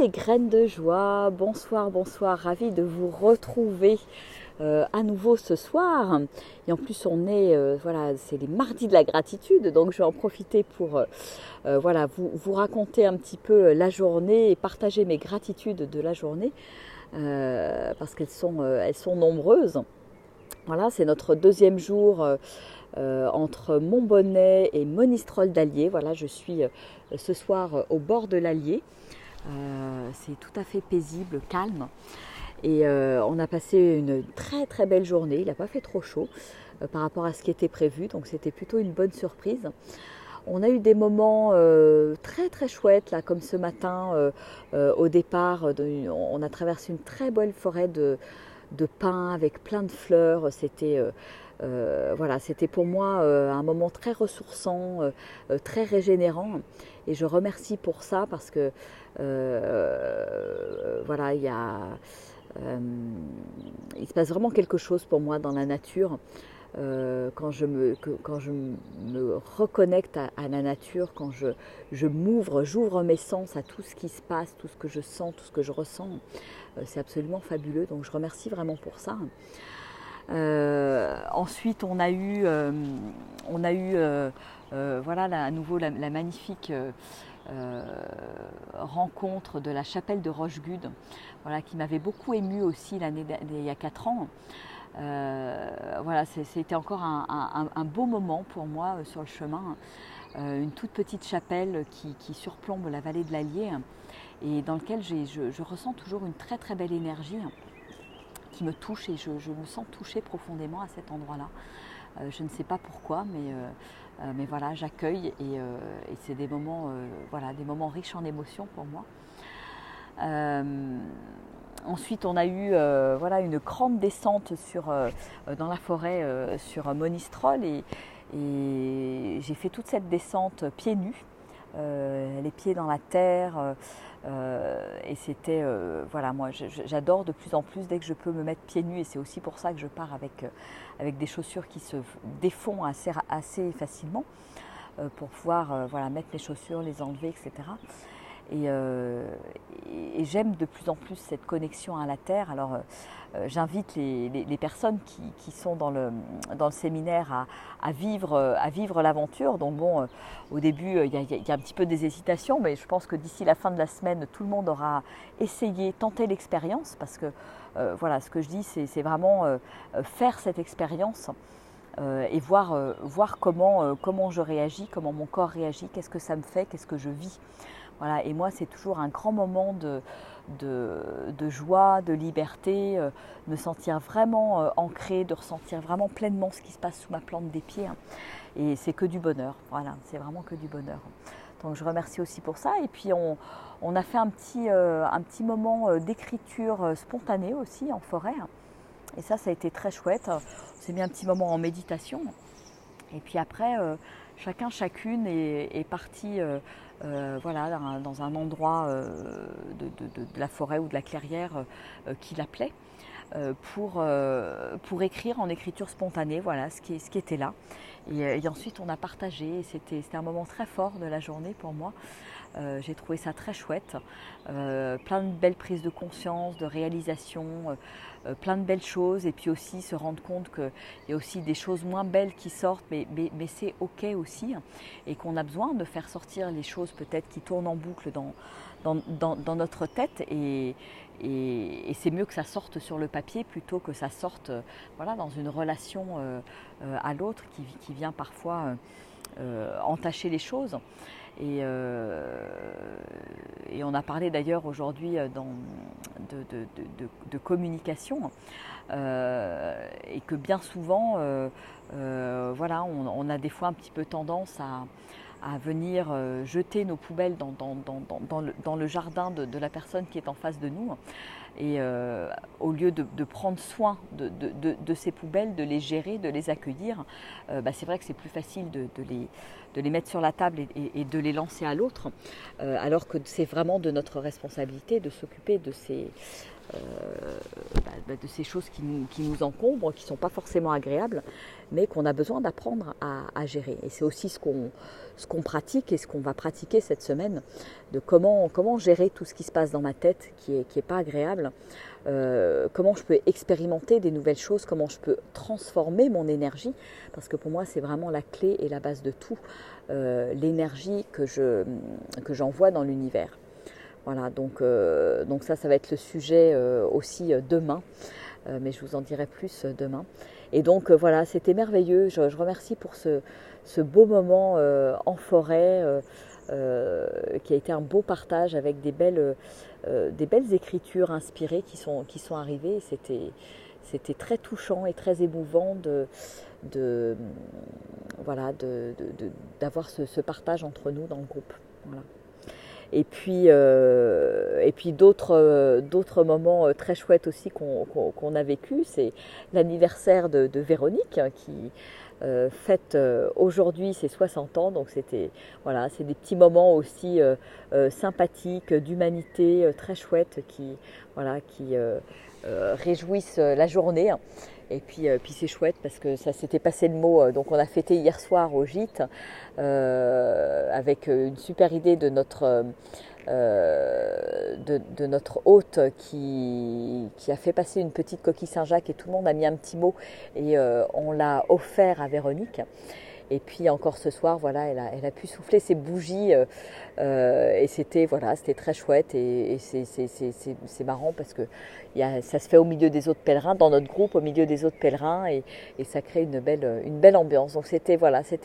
les graines de joie, bonsoir, bonsoir, ravie de vous retrouver à nouveau ce soir. Et en plus on est, voilà, c'est les mardis de la gratitude, donc je vais en profiter pour voilà, vous raconter un petit peu la journée et partager mes gratitudes de la journée, parce qu'elles sont nombreuses. Voilà, c'est notre deuxième jour entre Montbonnet et Monistrol d'Allier. Voilà, je suis ce soir au bord de l'Allier. C'est tout à fait paisible, calme. Et on a passé une très très belle journée. Il n'a pas fait trop chaud par rapport à ce qui était prévu, donc c'était plutôt une bonne surprise. On a eu des moments très très chouettes, là, comme ce matin au départ. On a traversé une très belle forêt de pins avec plein de fleurs. C'était voilà, c'était pour moi un moment très ressourçant, très régénérant. Et je remercie pour ça parce que voilà, il se passe vraiment quelque chose pour moi dans la nature. Quand je me reconnecte à la nature, quand j'ouvre mes sens à tout ce qui se passe, tout ce que je sens, tout ce que je ressens, c'est absolument fabuleux. Donc je remercie vraiment pour ça. Ensuite, on a eu voilà, à nouveau la magnifique rencontre de la chapelle de Rochegude, voilà, qui m'avait beaucoup émue aussi il y a 4 ans. Voilà, c'était encore un beau moment pour moi sur le chemin. Une toute petite chapelle qui surplombe la vallée de l'Allier et dans laquelle je ressens toujours une très très belle énergie qui me touche et je me sens touchée profondément à cet endroit-là. Je ne sais pas pourquoi, mais voilà, j'accueille et c'est des moments, voilà, des moments riches en émotions pour moi. Ensuite, on a eu voilà, une grande descente dans la forêt sur Monistrol et j'ai fait toute cette descente pieds nus, les pieds dans la terre. Et c'était, voilà, moi j'adore de plus en plus dès que je peux me mettre pieds nus et c'est aussi pour ça que je pars avec des chaussures qui se défont assez facilement pour pouvoir voilà, mettre mes chaussures, les enlever, etc. Et j'aime de plus en plus cette connexion à la terre. Alors j'invite les personnes qui sont dans le séminaire à vivre l'aventure. Donc bon, au début il y a un petit peu des hésitations, mais je pense que d'ici la fin de la semaine, tout le monde aura essayé, tenté l'expérience, parce que voilà, ce que je dis, c'est vraiment faire cette expérience. Et voir comment je réagis, comment mon corps réagit, qu'est-ce que ça me fait, qu'est-ce que je vis. Voilà, et moi, c'est toujours un grand moment de joie, de liberté, me sentir vraiment ancrée, de ressentir vraiment pleinement ce qui se passe sous ma plante des pieds. Hein. Et c'est que du bonheur, voilà, c'est vraiment que du bonheur. Donc je remercie aussi pour ça. Et puis on a fait un petit moment d'écriture spontanée aussi en forêt. Et ça a été très chouette. On s'est mis un petit moment en méditation. Et puis après, chacune est partie voilà, dans un endroit de la forêt ou de la clairière qui l'appelait pour écrire en écriture spontanée, voilà, ce qui était là. Et ensuite, on a partagé. Et c'était un moment très fort de la journée pour moi. J'ai trouvé ça très chouette. Plein de belles prises de conscience, de réalisations, plein de belles choses. Et puis aussi se rendre compte qu'il y a aussi des choses moins belles qui sortent, mais c'est ok aussi. Et qu'on a besoin de faire sortir les choses peut-être qui tournent en boucle dans notre tête. Et c'est mieux que ça sorte sur le papier plutôt que ça sorte voilà, dans une relation à l'autre qui vient parfois entacher les choses. Et on a parlé d'ailleurs aujourd'hui de communication et que bien souvent, voilà, on a des fois un petit peu tendance à venir jeter nos poubelles dans le jardin de la personne qui est en face de nous. Et au lieu de prendre soin de ces poubelles, de les gérer, de les accueillir, c'est vrai que c'est plus facile de les mettre sur la table et de les lancer à l'autre, alors que c'est vraiment de notre responsabilité de s'occuper de ces choses qui nous encombrent, qui ne sont pas forcément agréables, mais qu'on a besoin d'apprendre à gérer. Et c'est aussi ce qu'on pratique et ce qu'on va pratiquer cette semaine comment gérer tout ce qui se passe dans ma tête qui est pas agréable, comment je peux expérimenter des nouvelles choses, comment je peux transformer mon énergie, parce que pour moi c'est vraiment la clé et la base de tout, l'énergie que j'envoie dans l'univers. Voilà, donc ça va être le sujet aussi demain, mais je vous en dirai plus demain. Et donc voilà, c'était merveilleux, je remercie pour ce beau moment en forêt, qui a été un beau partage avec des belles écritures inspirées qui sont arrivées. C'était très touchant et très émouvant d'avoir ce partage entre nous dans le groupe. Voilà. Et puis d'autres moments très chouettes aussi qu'on a vécu, c'est l'anniversaire de Véronique qui fête aujourd'hui ses 60 ans. Donc c'est des petits moments aussi sympathiques, d'humanité, très chouettes qui réjouissent la journée. Et puis c'est chouette parce que ça s'était passé le mot, donc on a fêté hier soir au gîte avec une super idée de notre hôte qui a fait passer une petite coquille Saint-Jacques et tout le monde a mis un petit mot et on l'a offert à Véronique. Et puis encore ce soir, voilà, elle a pu souffler ses bougies et c'était très chouette et c'est marrant parce que ça se fait au milieu des autres pèlerins, dans notre groupe, au milieu des autres pèlerins et ça crée une belle ambiance. Donc c'était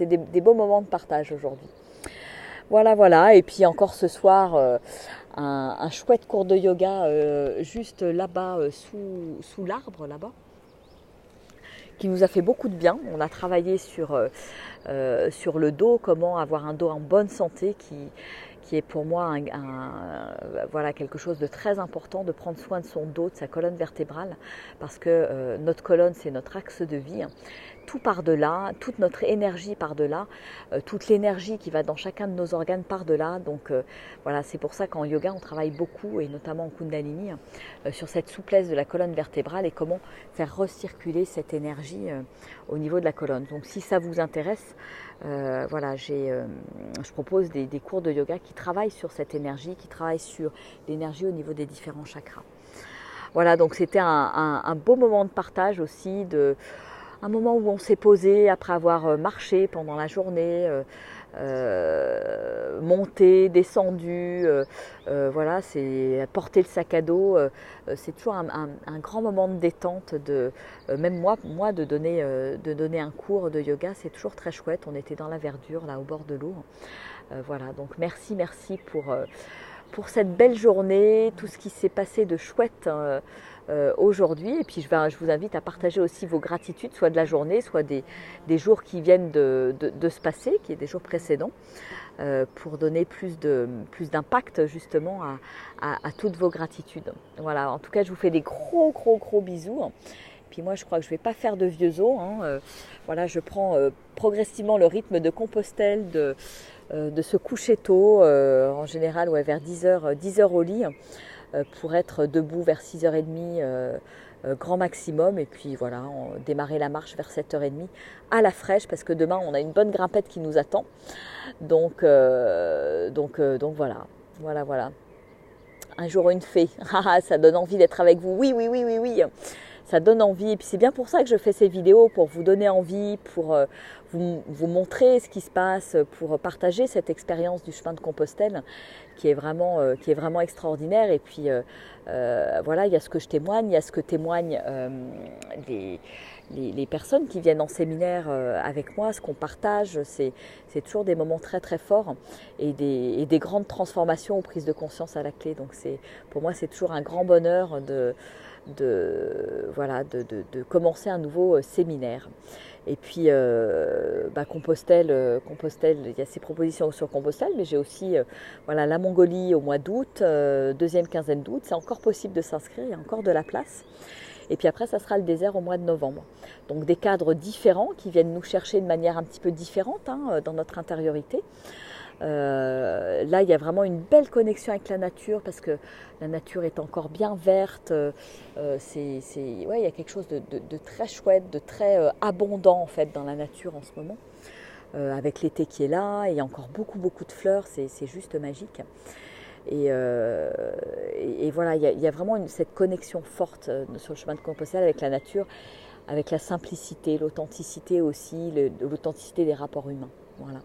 des beaux moments de partage aujourd'hui. Voilà. Et puis encore ce soir, un chouette cours de yoga juste là-bas, sous l'arbre là-bas, qui nous a fait beaucoup de bien. On a travaillé sur le dos, comment avoir un dos en bonne santé, qui est pour moi quelque chose de très important, de prendre soin de son dos, de sa colonne vertébrale, parce que notre colonne, c'est notre axe de vie. Tout part de là, toute notre énergie part de là, toute l'énergie qui va dans chacun de nos organes part de là. Donc c'est pour ça qu'en yoga, on travaille beaucoup, et notamment en Kundalini, sur cette souplesse de la colonne vertébrale et comment faire recirculer cette énergie au niveau de la colonne. Donc si ça vous intéresse, je propose des cours de yoga qui travaillent sur cette énergie, qui travaillent sur l'énergie au niveau des différents chakras. Voilà, donc c'était un beau moment de partage aussi, un moment où on s'est posé après avoir marché pendant la journée, monté, descendu, c'est porter le sac à dos. C'est toujours un grand moment de détente. Même moi de donner un cours de yoga, c'est toujours très chouette. On était dans la verdure, là au bord de l'eau. Donc merci pour cette belle journée, tout ce qui s'est passé de chouette aujourd'hui. Et puis je vous invite à partager aussi vos gratitudes, soit de la journée, soit des jours qui viennent de se passer, qui est des jours précédents, pour donner plus d'impact justement à toutes vos gratitudes. Voilà, en tout cas je vous fais des gros bisous. Puis moi je crois que je ne vais pas faire de vieux os. Je prends progressivement le rythme de Compostelle, de se coucher tôt, en général vers 10h au lit, pour être debout vers 6h30 grand maximum, et puis démarrer la marche vers 7h30 à la fraîche, parce que demain on a une bonne grimpette qui nous attend. Donc voilà. Un jour une fée, ça donne envie d'être avec vous. Oui. Ça donne envie, et puis c'est bien pour ça que je fais ces vidéos, pour vous donner envie, pour vous montrer ce qui se passe, pour partager cette expérience du chemin de Compostelle qui est vraiment extraordinaire. Et puis il y a ce que je témoigne, il y a ce que témoignent les personnes qui viennent en séminaire avec moi, ce qu'on partage, c'est toujours des moments très très forts et des grandes transformations aux prises de conscience à la clé. Donc pour moi c'est toujours un grand bonheur de commencer un nouveau séminaire. Et puis Compostelle, il y a ces propositions sur Compostelle, mais j'ai aussi la Mongolie au mois d'août, deuxième quinzaine d'août, c'est encore possible de s'inscrire, il y a encore de la place. Et puis après ça sera le désert au mois de novembre. Donc des cadres différents qui viennent nous chercher de manière un petit peu différente dans notre intériorité. Là il y a vraiment une belle connexion avec la nature, parce que la nature est encore bien verte, il y a quelque chose de très chouette, de très abondant en fait dans la nature en ce moment, avec l'été qui est là, et il y a encore beaucoup de fleurs, c'est juste magique. Et voilà, il y a vraiment cette connexion forte sur le chemin de Compostelle avec la nature, avec la simplicité, l'authenticité aussi, l'authenticité des rapports humains. Voilà.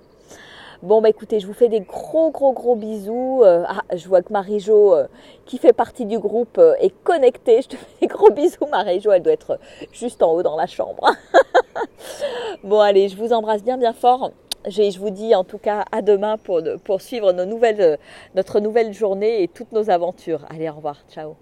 Bon, bah écoutez, je vous fais des gros bisous. Je vois que Marie-Jo, qui fait partie du groupe, est connectée. Je te fais des gros bisous, Marie-Jo. Elle doit être juste en haut dans la chambre. Bon, allez, je vous embrasse bien fort. Je vous dis en tout cas à demain pour suivre notre nouvelle journée et toutes nos aventures. Allez, au revoir. Ciao.